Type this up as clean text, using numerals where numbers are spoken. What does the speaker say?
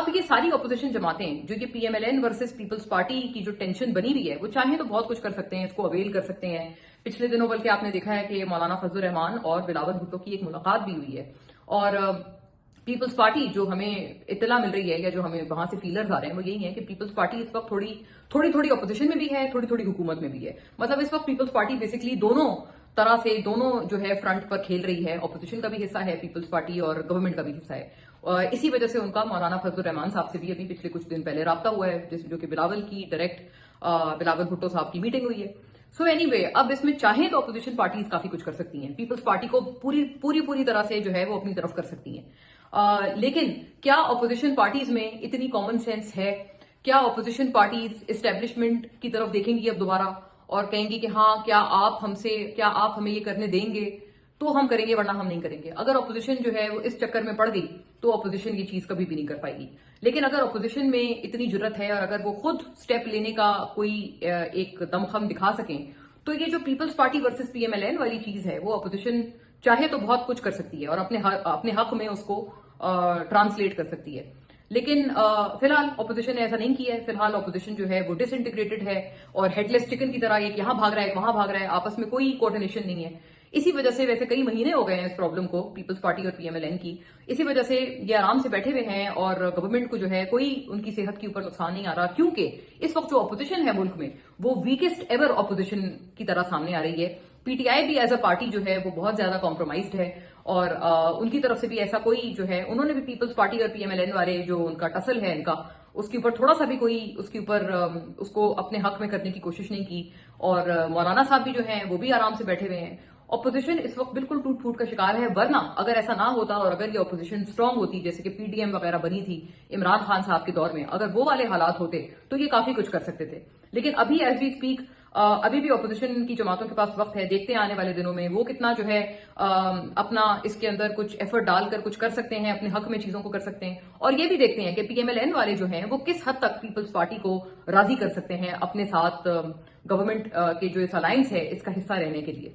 अब ये सारी ऑपोजिशन जमातें जो ये पीएमएलएन वर्सेस पीपल्स पार्टी की जो टेंशन बनी हुई है, वो चाहे तो बहुत कुछ कर सकते हैं, इसको अवेल कर सकते हैं। पिछले दिनों बल्कि आपने देखा है कि मौलाना फजलुर रहमान और बिलावल भुट्टो की एक मुलाकात भी हुई है। और पीपल्स पार्टी जो हमें इत्तला मिल रही है या जो हमें वहां से फीलर्स आ रहे हैं वो यही है कि पीपल्स पार्टी इस वक्त थोड़ी थोड़ी ऑपोजिशन में भी है, थोड़ी थोड़ी हुकूमत में भी है। मतलब इस वक्त पीपल्स पार्टी बेसिकली दोनों तरह से, दोनों जो है फ्रंट पर खेल रही है। ऑपोजिशन का भी हिस्सा है पीपल्स पार्टी और गवर्नमेंट का भी हिस्सा है। और इसी वजह से उनका मौलाना फजलुर रहमान साहब से भी अभी पिछले कुछ दिन पहले राब्ता हुआ है, जो कि बिलावल की डायरेक्ट बिलावल भुट्टो साहब की मीटिंग हुई है। सो एनीवे, अब इसमें चाहे तो अपोजिशन पार्टीज काफी कुछ कर सकती हैं, पीपल्स पार्टी को पूरी पूरी पूरी तरह से जो है वो अपनी तरफ कर सकती हैं। लेकिन क्या अपोजिशन पार्टीज में इतनी कॉमन सेंस है? क्या अपोजिशन पार्टीज एस्टेब्लिशमेंट की तरफ देखेंगी अब दोबारा और कहेंगी कि हाँ, क्या आप हमें ये करने देंगे तो हम करेंगे, वरना हम नहीं करेंगे। अगर अपोजिशन जो है वो इस चक्कर में पड़ गई तो अपोजिशन ये चीज कभी भी नहीं कर पाएगी। लेकिन अगर अपोजिशन में इतनी जरूरत है और अगर वो खुद स्टेप लेने का कोई एक दमखम दिखा सकें, तो ये जो पीपल्स पार्टी वर्सेस पीएमएलएन वाली चीज है वो अपोजिशन चाहे तो बहुत कुछ कर सकती है और अपने हक में उसको ट्रांसलेट कर सकती है। लेकिन फिलहाल ऑपोजिशन ने ऐसा नहीं किया है। फिलहाल ऑपोजिशन जो है वो डिसइंटीग्रेटेड है और हेडलेस चिकन की तरह एक यहां भाग रहा है, एक वहां भाग रहा है, आपस में कोई कोऑर्डिनेशन नहीं है। इसी वजह से वैसे कई महीने हो गए हैं इस प्रॉब्लम को, पीपल्स पार्टी और पीएमएलएन की। इसी वजह से ये आराम से बैठे हुए हैं और गवर्नमेंट को जो है कोई उनकी सेहत के ऊपर नुकसान नहीं आ रहा, क्योंकि इस वक्त जो ऑपोजिशन है मुल्क में वो वीकेस्ट एवर ऑपोजिशन की तरह सामने आ रही है। पीटीआई भी एज अ पार्टी जो है वो बहुत ज्यादा कॉम्प्रोमाइज्ड है और उनकी तरफ से भी ऐसा कोई जो है, उन्होंने भी पीपल्स पार्टी और पीएमएलएन वाले जो उनका टसल है इनका, उसके ऊपर थोड़ा सा भी कोई उसके ऊपर उसको अपने हक में करने की कोशिश नहीं की। और मौलाना साहब भी जो हैं वो भी आराम से बैठे हुए हैं। ऑपोजिशन इस वक्त बिल्कुल टूट फूट का शिकार है। वरना अगर ऐसा ना होता और अगर ये ऑपोजिशन स्ट्रांग होती, जैसे कि पीडीएम वगैरह बनी थी इमरान खान साहब के दौर में, अगर वो वाले हालात होते तो ये काफी कुछ कर सकते थे। लेकिन अभी एज वी स्पीक अभी भी ऑपोजिशन की जमातों के पास वक्त है। देखते हैं आने वाले दिनों में वो कितना जो है अपना इसके अंदर कुछ एफर्ट डालकर कुछ कर सकते हैं, अपने हक में चीजों को कर सकते हैं। और ये भी देखते हैं कि पीएमएलएन वाले जो हैं वो किस हद तक पीपल्स पार्टी को राजी कर सकते हैं अपने साथ गवर्नमेंट के जो इस अलायंस है इसका हिस्सा रहने के लिए।